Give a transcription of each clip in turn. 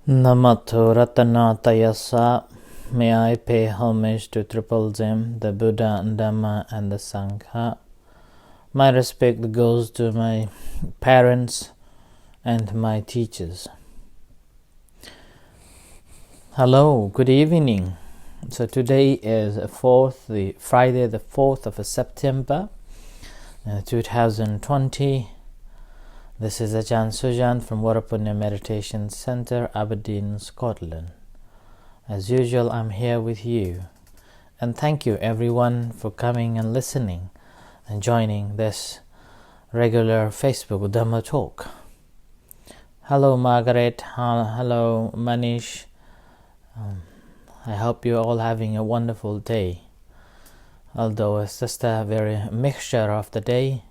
Namato Ratanatayasa. May I pay homage to Triple Gem, the Buddha, Dhamma, and the Sangha. My respect goes to my parents and my teachers. Hello, good evening. So today is Friday the 4th of September 2020. This is Ajahn Sujan from Varapunya Meditation Center, Aberdeen, Scotland. As usual, I'm here with you. And thank you everyone for coming and listening and joining this regular Facebook Dhamma talk. Hello Margaret, hello Manish. I hope you're all having a wonderful day. Although it's just a very mixture of the day.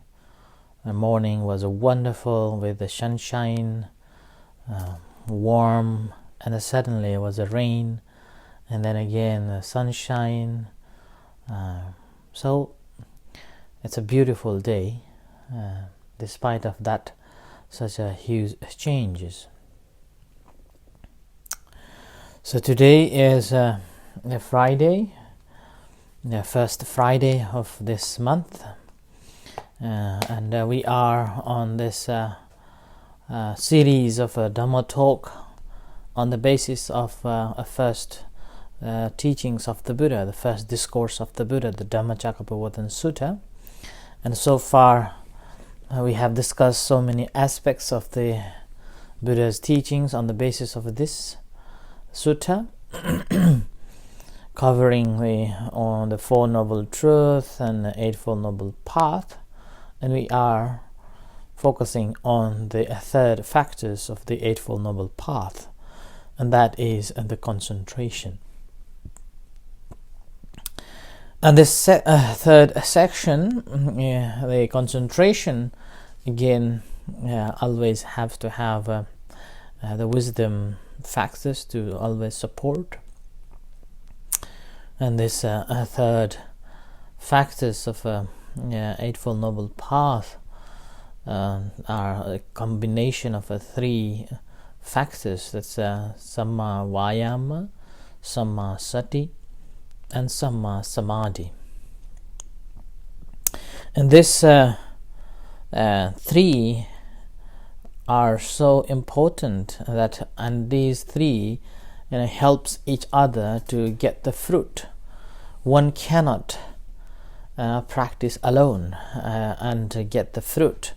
The morning was wonderful with the sunshine, warm, and suddenly it was a rain, and then again the sunshine. So it's a beautiful day, despite of that, such a huge changes. So today is a Friday, the first Friday of this month. And we are on this series of Dhamma talk on the basis of first teachings of the Buddha, the first discourse of the Buddha, the Dhammacakkappavattana Sutta. And so far we have discussed so many aspects of the Buddha's teachings on the basis of this sutta, covering the Four Noble Truths and the Eightfold Noble Path. And we are focusing on the third factors of the Eightfold Noble Path, and that is the concentration. And this third section, the concentration, again, always have to have the wisdom factors to always support. And this third factors of Eightfold Noble Path are a combination of three factors. That's Samma Vayama, Samma Sati, and Samma Samadhi. And this three are so important that, and these three helps each other to get the fruit. One cannot practice alone and get the fruit,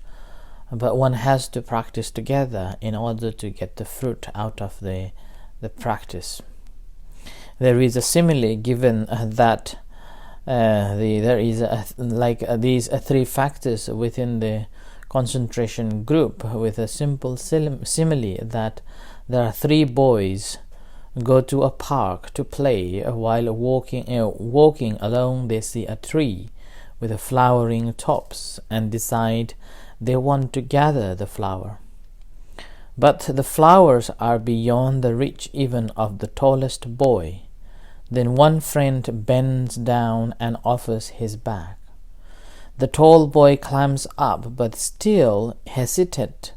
but one has to practice together in order to get the fruit out of the practice. There is a simile given that there is these three factors within the concentration group, with a simple simile that there are three boys go to a park to play. While walking along, they see a tree with flowering tops and decide they want to gather the flower. But the flowers are beyond the reach even of the tallest boy. Then one friend bends down and offers his back. The tall boy climbs up, but still hesitates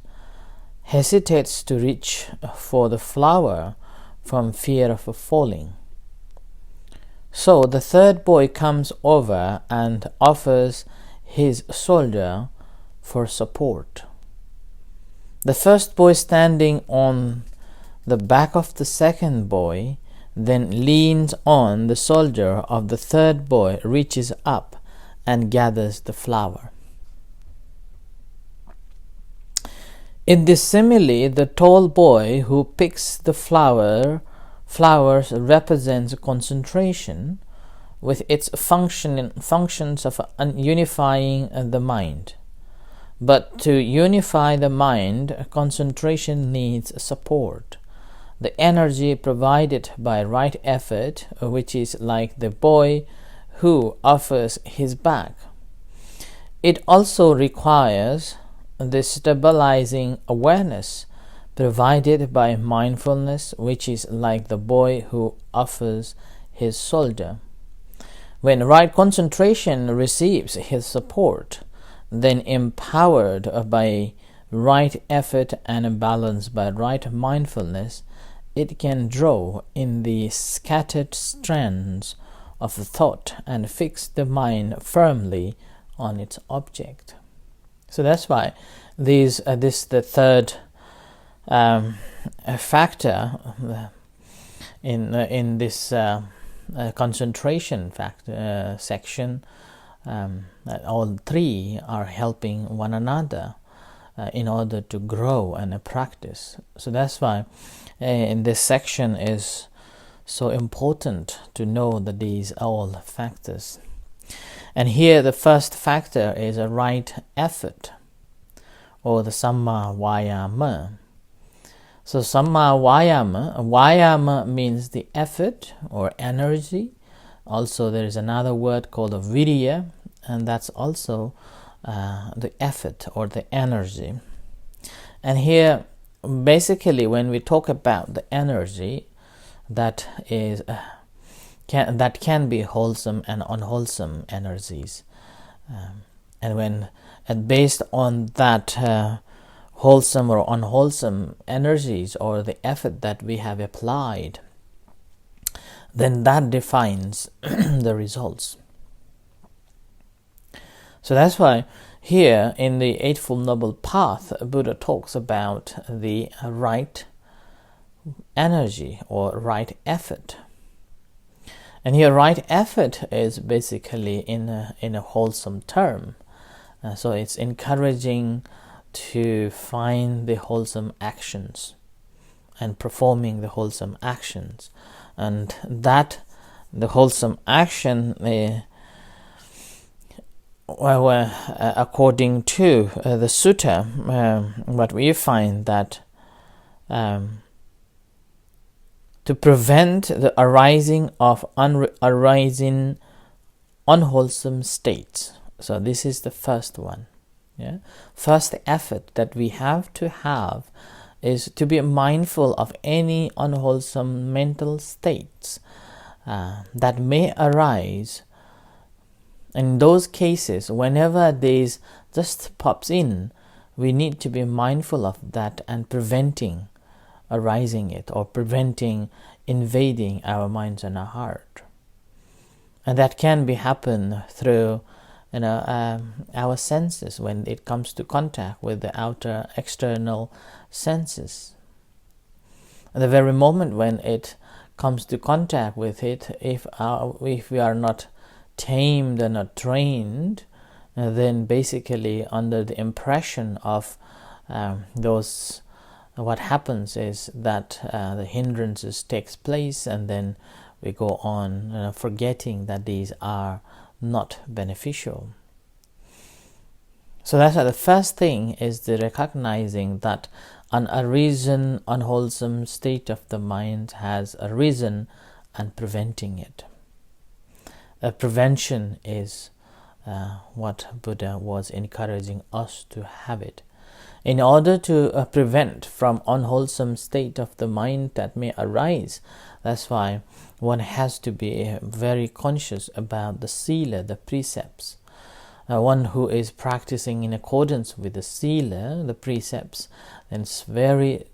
to reach for the flower from fear of falling. So the third boy comes over and offers his shoulder for support. The first boy, standing on the back of the second boy, then leans on the shoulder of the third boy, reaches up and gathers the flower. In this simile, the tall boy who picks the flowers represents concentration with its functions of unifying the mind. But to unify the mind, concentration needs support. The energy provided by right effort, which is like the boy who offers his back. It also requires the stabilizing awareness provided by mindfulness, which is like the boy who offers his shoulder. When right concentration receives his support, then empowered by right effort and balanced by right mindfulness, it can draw in the scattered strands of thought and fix the mind firmly on its object. So that's why the third factor in this concentration section, all three are helping one another in order to grow and practice. So that's why in this section is so important to know that these are all factors. And here the first factor is a right effort, or the Samma Vayama. So Samma Vayama means the effort or energy. Also there is another word called a Virya, and that's also the effort or the energy. And here basically when we talk about the energy, that is that can be wholesome and unwholesome energies, and based on that wholesome or unwholesome energies or the effort that we have applied, then that defines the results. So that's why here in the Eightfold Noble Path, Buddha talks about the right energy or right effort. And here right effort is basically in a wholesome term. So it's encouraging to find the wholesome actions and performing the wholesome actions. And that the wholesome action according to the sutta, what we find that to prevent the arising of unwholesome states. So this is the first one. Yeah, first effort that we have to have is to be mindful of any unwholesome mental states that may arise. In those cases, whenever these just pops in, we need to be mindful of that and preventing arising it, or preventing invading our minds and our heart. And that can be happen through our senses when it comes to contact with the outer external senses. At the very moment when it comes to contact with it, if we are not tamed and not trained, then basically under the impression of those, what happens is that the hindrances takes place, and then we go on forgetting that these are not beneficial. So that's why the first thing is the recognizing that an arisen, unwholesome state of the mind has arisen and preventing it. Prevention is what Buddha was encouraging us to have it. In order to prevent from unwholesome state of the mind that may arise, that's why one has to be very conscious about the sila, the precepts. One who is practicing in accordance with the sila, the precepts, then it's very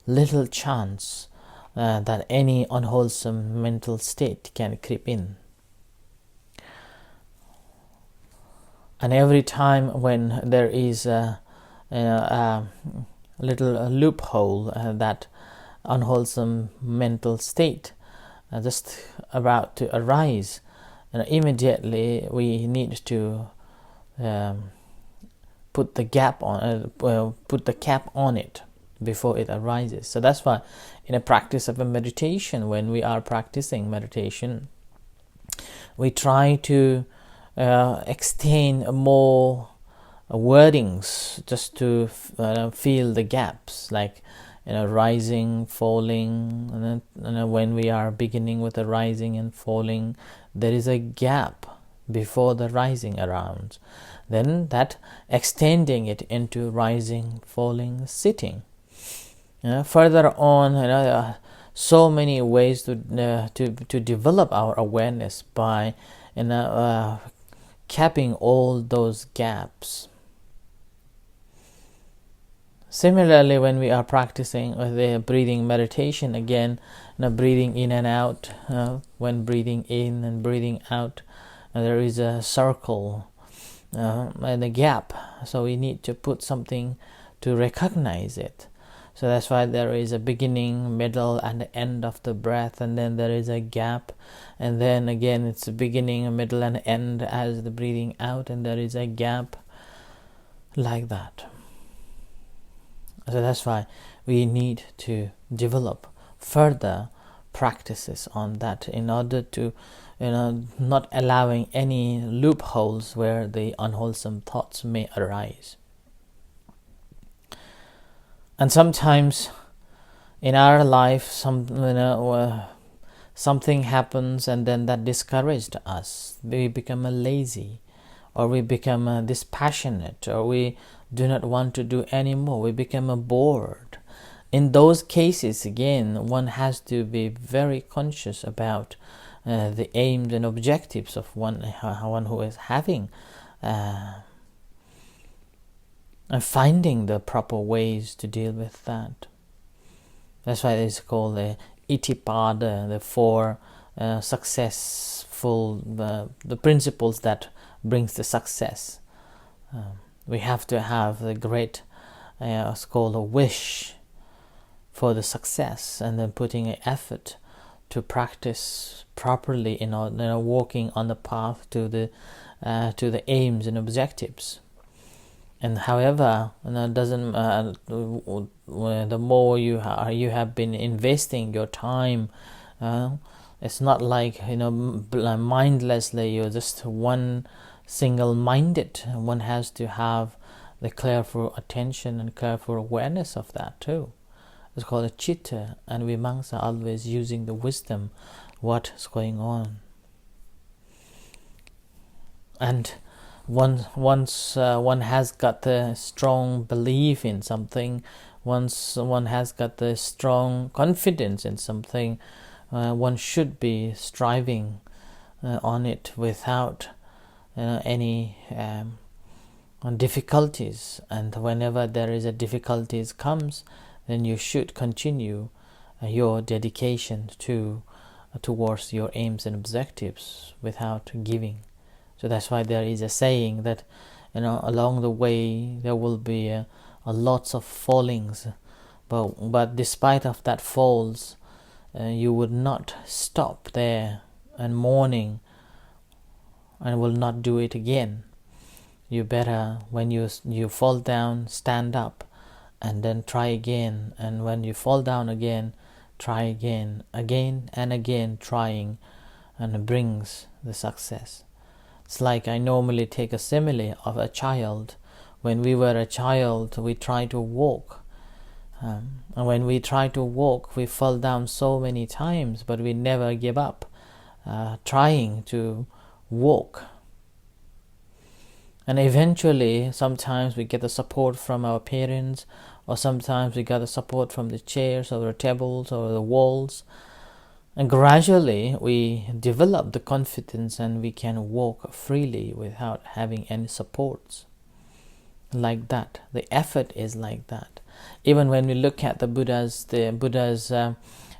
little chance that any unwholesome mental state can creep in. And every time when there is a little loophole, that unwholesome mental state just about to arise, immediately we need to put the cap on it before it arises. So that's why in a practice of a meditation, when we are practicing meditation, we try to extend more wordings just to fill the gaps, like rising, falling, and then when we are beginning with the rising and falling, there is a gap before the rising around. Then that extending it into rising, falling, sitting. Further on, so many ways to develop our awareness by capping all those gaps. Similarly, when we are practicing the breathing meditation, again, breathing in and out, when breathing in and breathing out, there is a circle and a gap. So we need to put something to recognize it. So that's why there is a beginning, middle, and end of the breath, and then there is a gap, and then again it's a beginning, a middle, and end as the breathing out, and there is a gap, like that. So that's why we need to develop further practices on that in order to, not allowing any loopholes where the unwholesome thoughts may arise. And sometimes in our life, something happens, and then that discouraged us. We become lazy, or we become dispassionate, or we do not want to do anymore. We become bored. In those cases, again, one has to be very conscious about the aims and objectives of one who is having and finding the proper ways to deal with that. That's why it's called the Itipada, the four successful, the principles that brings the success. We have to have the great, it's called a wish for the success, and then putting an effort to practice properly in walking on the path to the aims and objectives. And however, doesn't the more you have been investing your time, it's not like mindlessly you're just one single-minded. One has to have the careful attention and careful awareness of that too. It's called a chitta, and we monks are always using the wisdom, what's going on. And once one has got the strong belief in something, once one has got the strong confidence in something, one should be striving on it without any difficulties. And whenever there is a difficulties comes, then you should continue your dedication towards your aims and objectives without giving. So that's why there is a saying that along the way there will be lots of fallings, but despite of that falls, you would not stop there and mourning and will not do it again. You better, when you fall down, stand up and then try again, and when you fall down again, try again and again, trying, and it brings the success. It's like I normally take a simile of a child. When we were a child, we try to walk. And when we try to walk, we fall down so many times, but we never give up trying to walk. And eventually, sometimes we get the support from our parents, or sometimes we get the support from the chairs or the tables or the walls. And gradually we develop the confidence, and we can walk freely without having any supports. Like that, the effort is like that. Even when we look at the Buddha's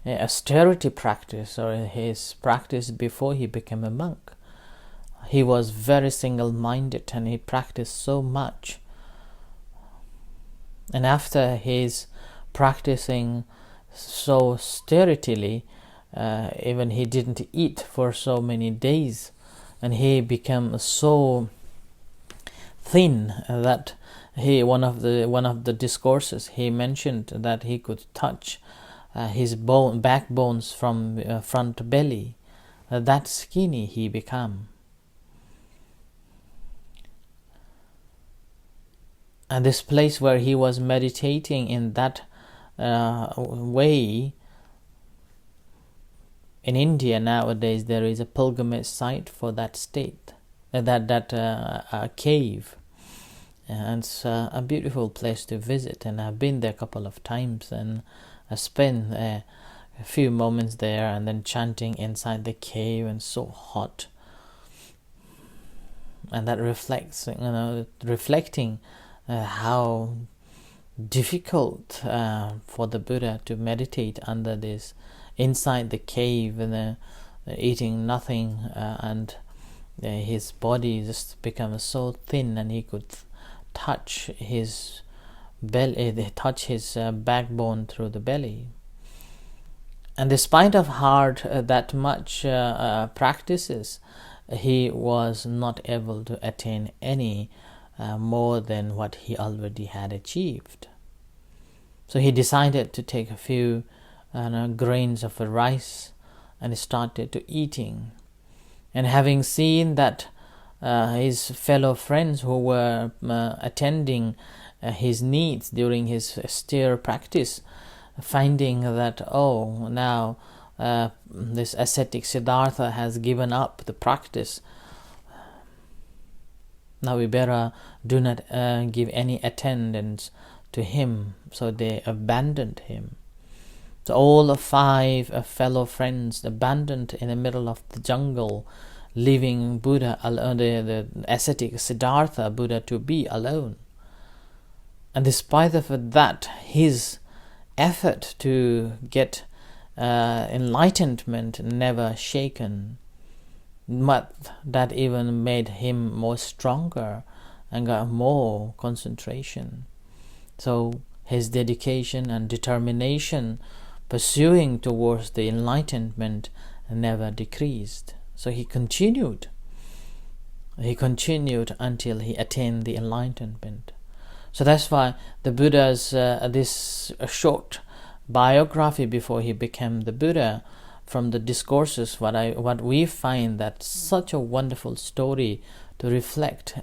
austerity practice, or his practice before he became a monk, he was very single-minded, and he practiced so much. And after his practicing so austerity, even he didn't eat for so many days, and he became so thin that one of the discourses he mentioned that he could touch his backbones from front belly. That skinny he became. And this place where he was meditating in that way, in India nowadays there is a pilgrimage site for that state, that cave, and it's a beautiful place to visit. And I've been there a couple of times, and I spent a few moments there, and then chanting inside the cave, and so hot. And that reflecting how difficult for the Buddha to meditate under this, inside the cave, and eating nothing, and his body just becomes so thin, and he could touch his belly, touch his backbone through the belly. And despite of hard that much practices, he was not able to attain any more than what he already had achieved. So he decided to take a few grains of rice and started to eating. And having seen that his fellow friends who were attending his needs during his austere practice, finding that, now this ascetic Siddhartha has given up the practice, now we better do not give any attendance to him. So they abandoned him. So all 5 fellow friends abandoned in the middle of the jungle, leaving Buddha alone, the ascetic Siddhartha Buddha to be alone. And despite of that, his effort to get enlightenment never shaken, but that even made him more stronger and got more concentration. So his dedication and determination pursuing towards the enlightenment never decreased. So he continued until he attained the enlightenment. So that's why the Buddha's this short biography before he became the Buddha, from the discourses, what we find that such a wonderful story to reflect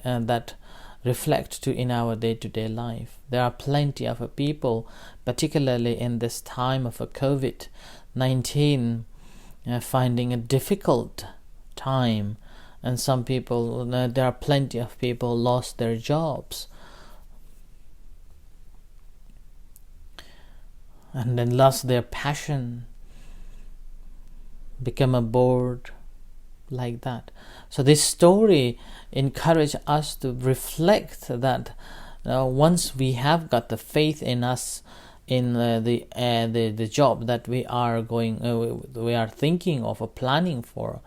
to in our day-to-day life. There are plenty of people, particularly in this time of a COVID-19, finding a difficult time, and some people, there are plenty of people lost their jobs, and then lost their passion, become a bored, like that. So this story encourages us to reflect that once we have got the faith in us, in the job that we are thinking of or planning for,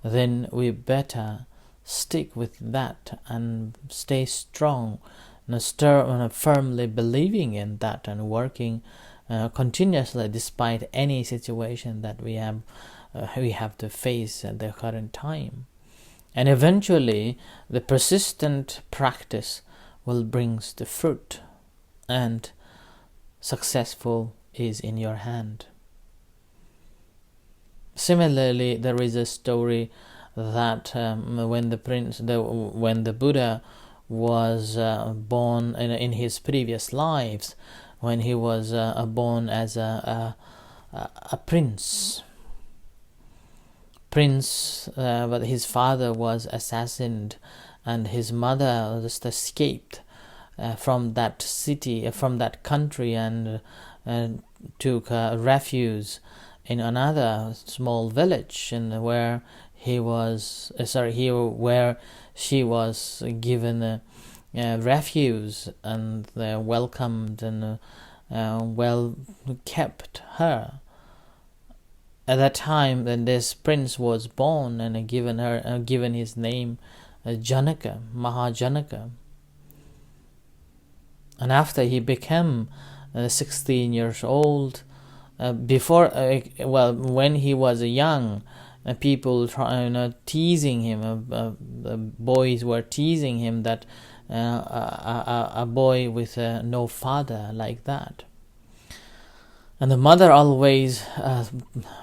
then we better stick with that and stay strong and firmly believing in that and working continuously despite any situation that we have to face at the current time. And eventually the persistent practice will bring the fruit, and successful is in your hand. Similarly, there is a story that when the Buddha was born in his previous lives, when he was born as a prince, but his father was assassinated, and his mother just escaped from that city, from that country, and took refuge in another small village, and where she was given refuge, and welcomed and well kept her. At that time, then this prince was born and given his name Janaka, Mahajanaka. And after he became 16 years old, when he was young, people teasing him. Boys were teasing him that a boy with no father, like that. And the mother always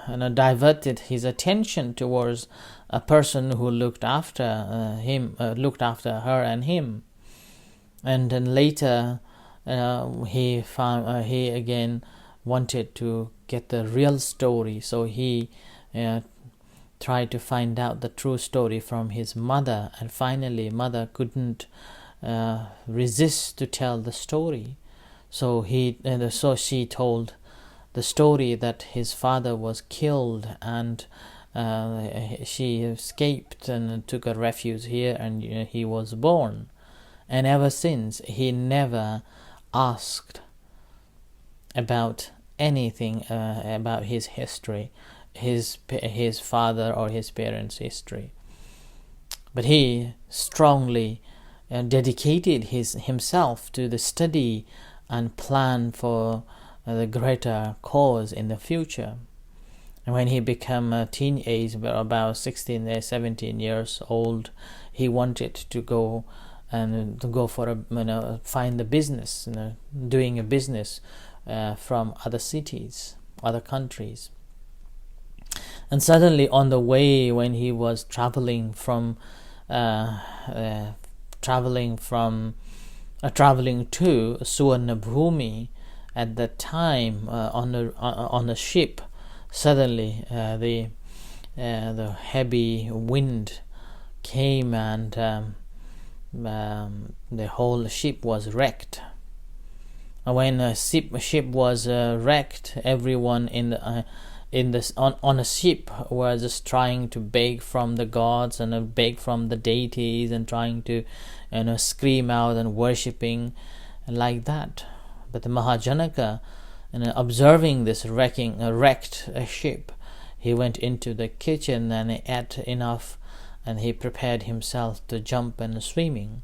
diverted his attention towards a person who looked after her and him. And then later, he again wanted to get the real story, so he tried to find out the true story from his mother, and finally mother couldn't resist to tell the story. So she told the story that his father was killed, and she escaped and took a refuge here, and he was born. And ever since, he never asked about anything about his history, his father or his parents' history. But he strongly dedicated himself to the study and plan for the greater cause in the future. And when he became a teenage, about 16 or 17 years old, he wanted to go for find a business, doing a business from other cities, other countries. And suddenly, on the way, when he was traveling to Suvarnabhumi, at that time on a ship, suddenly the heavy wind came and the whole ship was wrecked. When a ship was wrecked, everyone on a ship was just trying to beg from the gods and beg from the deities and trying to scream out and worshipping like that. But the Mahajanaka, observing this wrecked ship, he went into the kitchen and he ate enough, and he prepared himself to jump and swimming.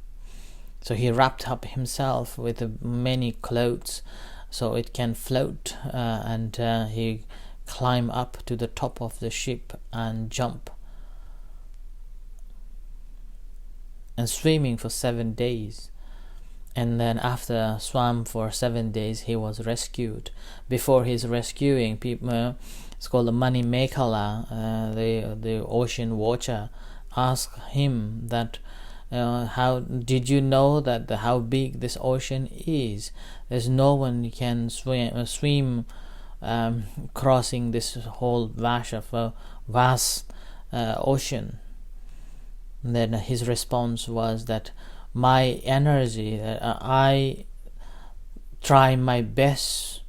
So he wrapped up himself with many clothes so it can float, and he climbed up to the top of the ship and jump and swimming for 7 days. And then after swam for 7 days, he was rescued. Before his rescuing, people, it's called the Mani Mekhala, the ocean watcher, asked him that, how did you know that how big this ocean is? There's no one can swim crossing this whole vast ocean. And then his response was that my energy, I try my best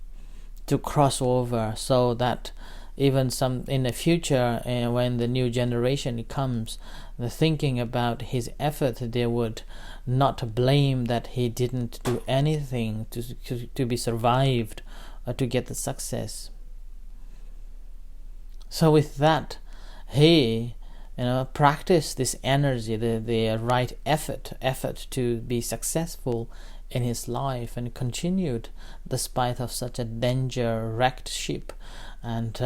to cross over, so that even in the future, when the new generation comes, the thinking about his effort, they would not blame that he didn't do anything to be survived or to get the success. So with that, he practice this energy, the right effort to be successful in his life, and continued despite of such a danger-wrecked ship. And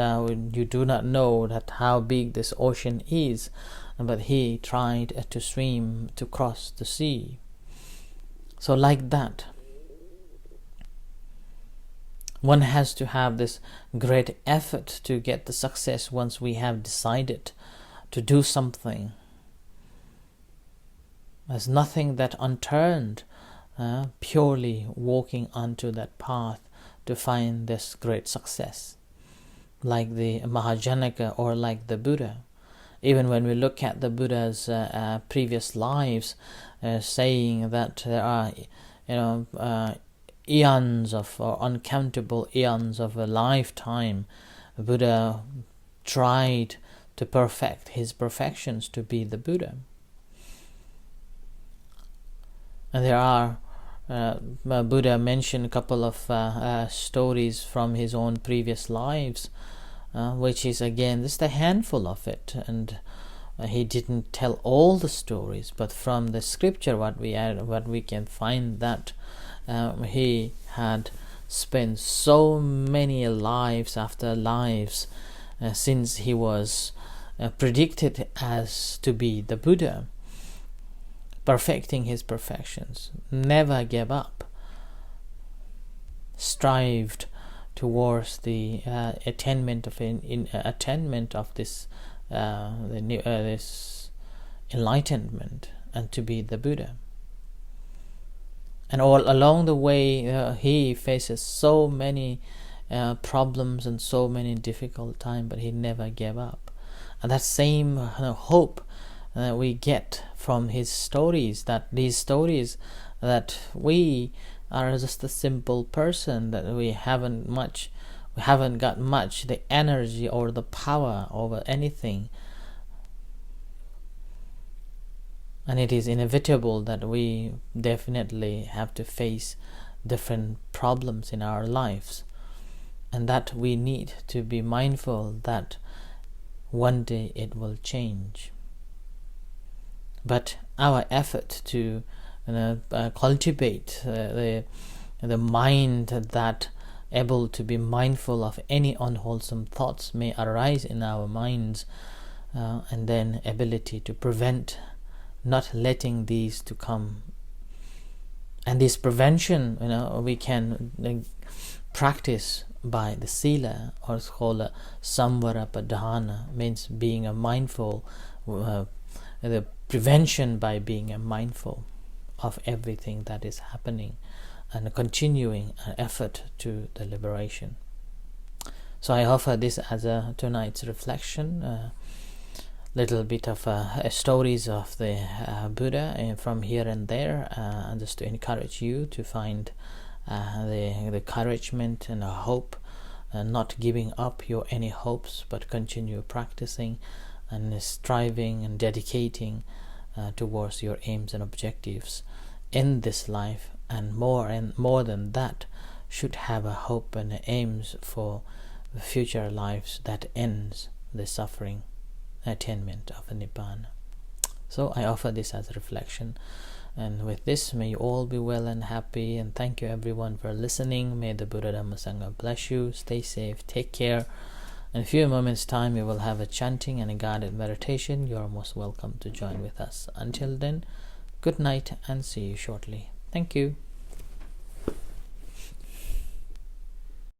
you do not know that how big this ocean is, but he tried to swim to cross the sea. So like that, one has to have this great effort to get the success once we have decided to do something. There's nothing that unturned, purely walking onto that path to find this great success, like the Mahajanaka or like the Buddha. Even when we look at the Buddha's previous lives, saying that there are eons or uncountable eons of a lifetime, Buddha tried to perfect his perfections to be the Buddha. And there are Buddha mentioned a couple of stories from his own previous lives, which is again just a handful of it, and he didn't tell all the stories, but from the scripture what we can find that he had spent so many lives after lives since he was predicted as to be the Buddha, perfecting his perfections, never gave up, strived towards the attainment of this this enlightenment, and to be the Buddha. And all along the way, he faces so many problems and so many difficult times, but he never gave up. And that same hope we get from his stories, that these stories that we are just a simple person, that we haven't got much the energy or the power over anything, and it is inevitable that we definitely have to face different problems in our lives. and that we need to be mindful that one day it will change. But our effort to cultivate the mind that able to be mindful of any unwholesome thoughts may arise in our minds, and then ability to prevent not letting these to come. And this prevention, we can practice by the sila, or it's called samvara padhana, means being a mindful, the prevention by being a mindful of everything that is happening, and continuing an effort to the liberation. So I offer this as a tonight's reflection, little bit of stories of the Buddha from here and there, just to encourage you to find the encouragement and hope, not giving up your any hopes, but continue practicing and striving and dedicating towards your aims and objectives in this life, and more than that, should have a hope and aims for the future lives that ends the suffering attainment of a Nibbana. So I offer this as a reflection, and with this, may you all be well and happy, and thank you everyone for listening. May the Buddha Dhamma Sangha bless you. Stay safe, take care. In a few moments time we will have a chanting and a guided meditation. You are most welcome to join with us. Until then, good night and see you shortly. Thank you.